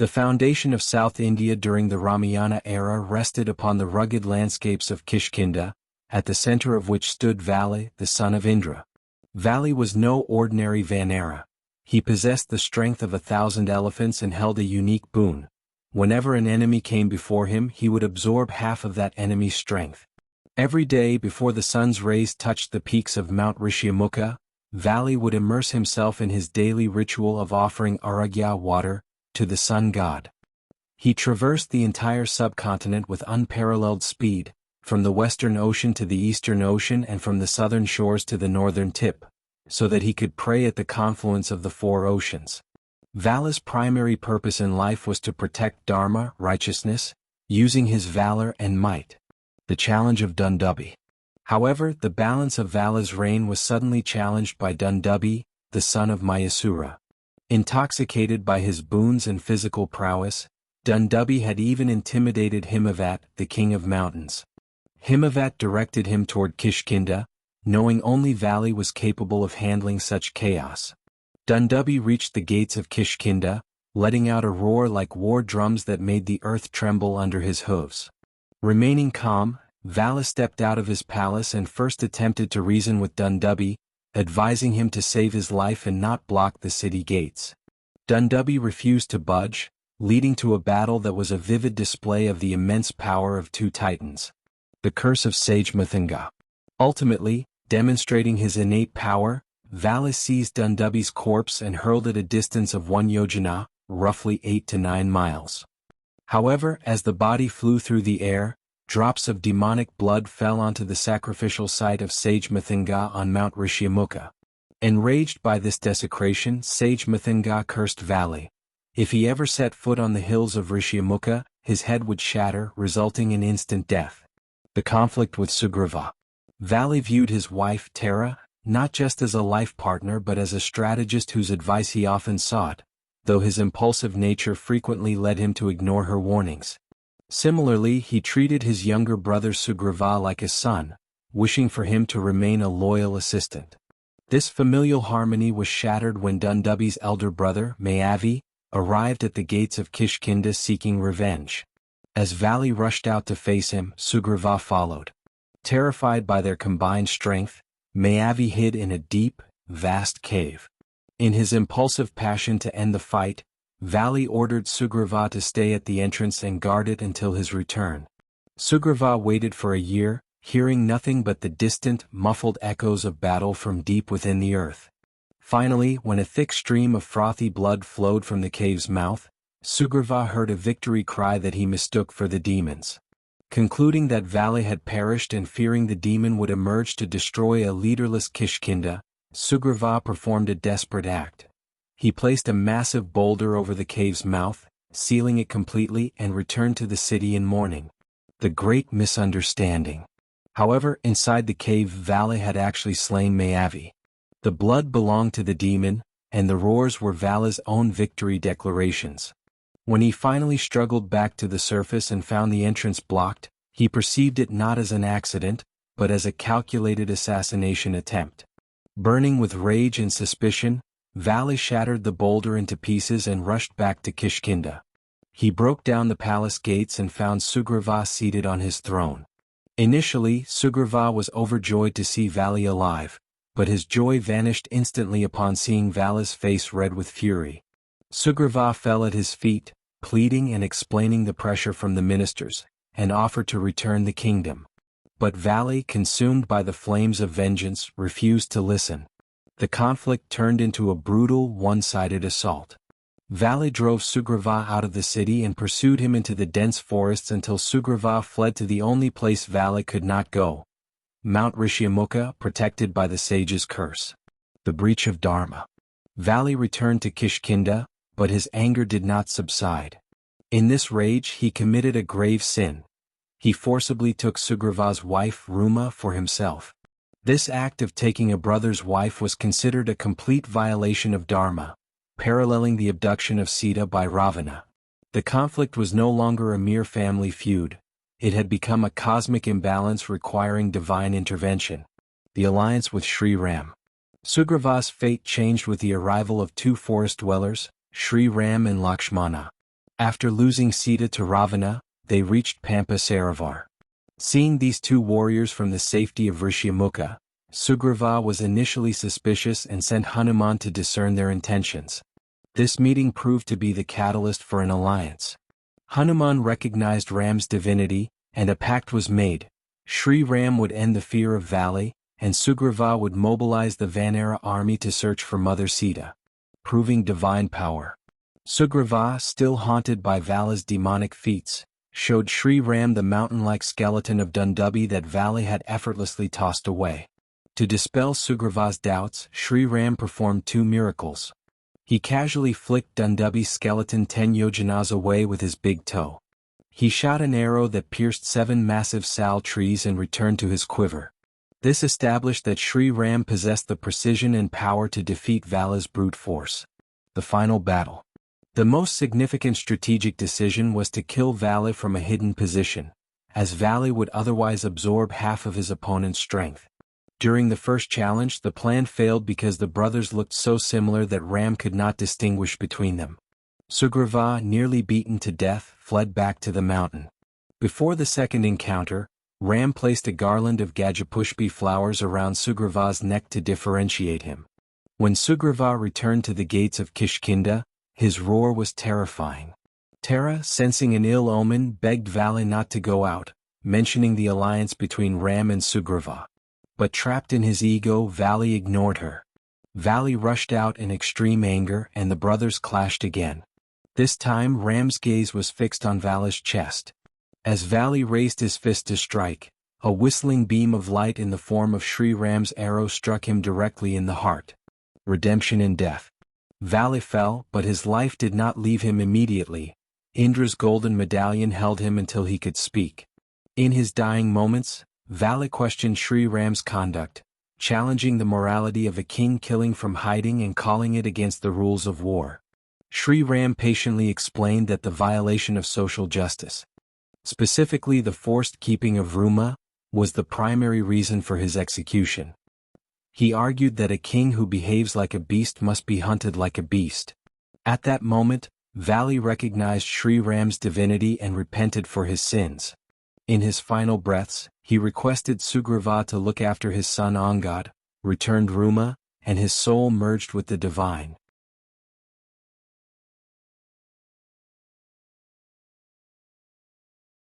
The foundation of South India during the Ramayana era rested upon the rugged landscapes of Kishkindha, at the center of which stood Vali, the son of Indra. Vali was no ordinary Vanara. He possessed the strength of 1,000 elephants and held a unique boon. Whenever an enemy came before him, he would absorb half of that enemy's strength. Every day before the sun's rays touched the peaks of Mount Rishyamukha, Vali would immerse himself in his daily ritual of offering Aragya water to the sun god. He traversed the entire subcontinent with unparalleled speed, from the Western Ocean to the Eastern Ocean and from the southern shores to the northern tip, so that he could pray at the confluence of the 4 oceans. Vali's primary purpose in life was to protect Dharma, righteousness, using his valor and might. The challenge of Dundubi. However, the balance of Vali's reign was suddenly challenged by Dundubi, the son of Mayasura. Intoxicated by his boons and physical prowess, Dundubi had even intimidated Himavat, the king of mountains. Himavat directed him toward Kishkindha, knowing only Vali was capable of handling such chaos. Dundubi reached the gates of Kishkindha, letting out a roar like war drums that made the earth tremble under his hooves. Remaining calm, Vali stepped out of his palace and first attempted to reason with Dundubi, advising him to save his life and not block the city gates. Dundubi refused to budge, leading to a battle that was a vivid display of the immense power of 2 titans. The curse of Sage Mathanga. Ultimately, demonstrating his innate power, Vali seized Dundubi's corpse and hurled it a distance of 1 yojana, roughly 8 to 9 miles. However, as the body flew through the air, drops of demonic blood fell onto the sacrificial site of Sage Mathanga on Mount Rishyamukha. Enraged by this desecration, Sage Mathanga cursed Vali. If he ever set foot on the hills of Rishyamukha, his head would shatter, resulting in instant death. The conflict with Sugriva. Vali viewed his wife, Tara, not just as a life partner but as a strategist whose advice he often sought, though his impulsive nature frequently led him to ignore her warnings. Similarly, he treated his younger brother Sugriva like a son, wishing for him to remain a loyal assistant. This familial harmony was shattered when Dundubi's elder brother, Mayavi, arrived at the gates of Kishkindha seeking revenge. As Vali rushed out to face him, Sugriva followed. Terrified by their combined strength, Mayavi hid in a deep, vast cave. In his impulsive passion to end the fight, Vali ordered Sugriva to stay at the entrance and guard it until his return. Sugriva waited for a year, hearing nothing but the distant, muffled echoes of battle from deep within the earth. Finally, when a thick stream of frothy blood flowed from the cave's mouth, Sugriva heard a victory cry that he mistook for the demons. Concluding that Vali had perished and fearing the demon would emerge to destroy a leaderless Kishkindha, Sugriva performed a desperate act. He placed a massive boulder over the cave's mouth, sealing it completely, and returned to the city in mourning. The great misunderstanding. However, inside the cave Vali had actually slain Mayavi. The blood belonged to the demon, and the roars were Vali's own victory declarations. When he finally struggled back to the surface and found the entrance blocked, he perceived it not as an accident, but as a calculated assassination attempt. Burning with rage and suspicion, Vali shattered the boulder into pieces and rushed back to Kishkindha. He broke down the palace gates and found Sugriva seated on his throne. Initially, Sugriva was overjoyed to see Vali alive, but his joy vanished instantly upon seeing Vali's face red with fury. Sugriva fell at his feet, pleading and explaining the pressure from the ministers, and offered to return the kingdom. But Vali, consumed by the flames of vengeance, refused to listen. The conflict turned into a brutal, one-sided assault. Vali drove Sugriva out of the city and pursued him into the dense forests until Sugriva fled to the only place Vali could not go, Mount Rishyamukha, protected by the sage's curse. The breach of Dharma. Vali returned to Kishkindha, but his anger did not subside. In this rage he committed a grave sin. He forcibly took Sugriva's wife Ruma for himself. This act of taking a brother's wife was considered a complete violation of Dharma, paralleling the abduction of Sita by Ravana. The conflict was no longer a mere family feud. It had become a cosmic imbalance requiring divine intervention. The alliance with Sri Ram. Sugriva's fate changed with the arrival of 2 forest dwellers, Sri Ram and Lakshmana. After losing Sita to Ravana, they reached Pampa Saravar. Seeing these two warriors from the safety of Rishyamukha, Sugriva was initially suspicious and sent Hanuman to discern their intentions. This meeting proved to be the catalyst for an alliance. Hanuman recognized Ram's divinity, and a pact was made. Sri Ram would end the fear of Vali, and Sugriva would mobilize the Vanara army to search for Mother Sita, proving divine power. Sugriva, still haunted by Vala's demonic feats, showed Sri Ram the mountain-like skeleton of Dundubi that Vali had effortlessly tossed away. To dispel Sugriva's doubts, Sri Ram performed two miracles. He casually flicked Dundubi's skeleton 10 yojanas away with his big toe. He shot an arrow that pierced 7 massive sal trees and returned to his quiver. This established that Sri Ram possessed the precision and power to defeat Vala's brute force. The final battle. The most significant strategic decision was to kill Vali from a hidden position, as Vali would otherwise absorb half of his opponent's strength. During the first challenge, the plan failed because the brothers looked so similar that Ram could not distinguish between them. Sugriva, nearly beaten to death, fled back to the mountain. Before the second encounter, Ram placed a garland of Gajapushpi flowers around Sugriva's neck to differentiate him. When Sugriva returned to the gates of Kishkindha, his roar was terrifying. Tara, sensing an ill omen, begged Vali not to go out, mentioning the alliance between Ram and Sugriva. But trapped in his ego, Vali ignored her. Vali rushed out in extreme anger and the brothers clashed again. This time Ram's gaze was fixed on Vali's chest. As Vali raised his fist to strike, a whistling beam of light in the form of Sri Ram's arrow struck him directly in the heart. Redemption in death. Vali fell, but his life did not leave him immediately. Indra's golden medallion held him until he could speak. In his dying moments, Vali questioned Sri Ram's conduct, challenging the morality of a king killing from hiding and calling it against the rules of war. Sri Ram patiently explained that the violation of social justice, specifically the forced keeping of Ruma, was the primary reason for his execution. He argued that a king who behaves like a beast must be hunted like a beast. At that moment, Vali recognized Sri Ram's divinity and repented for his sins. In his final breaths, he requested Sugriva to look after his son Angad, returned Ruma, and his soul merged with the divine.